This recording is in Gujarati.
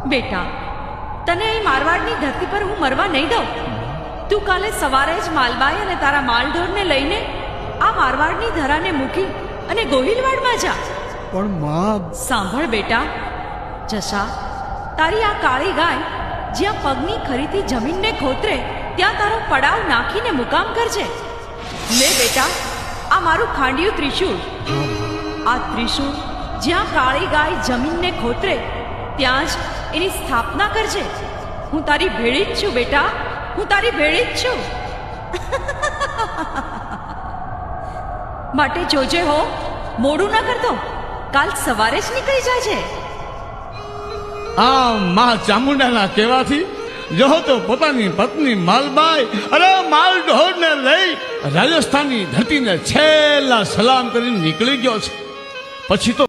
બેટા, તને અહીં મારવાડની ધરતી પર હું મરવા નહીં દઉં. તું કાલે સવારે જ માલબાઈ અને તારા માલઢોરને લઈને આ મારવાડની ધરાને મૂકી અને ગોહિલવાડમાં જા. પણ માં, સાંભળ બેટા, જશા, તારી આ કાળી ગાય જ્યાં પગની ખરીથી જમીનને ખોતરે ત્યાં તારો પડાવ નાખીને મુકામ કરજે. લે બેટા, આ મારું ખાંડિયું ત્રિશૂળ. આ ત્રિશૂળ જ્યાં કાળી ગાય જમીનને ખોતરે ત્યાં જ એની સ્થાપના કરજે. હું તારી ભેળી જ છું બેટા, હું તારી ભેળી જ છું. માટે જોજે હો, મોડું ન કરતો. કાલ સવારે જ નીકળી જાજે. આ મા ચામુંડાના કહેવાથી જો તો પોતાની પત્ની માલબાઈ અરે માલ ઢોરને લઈ રાજસ્થાનની ધરતીને છેલ્લા સલામ કરીને નીકળી ગયો છે. પછી તો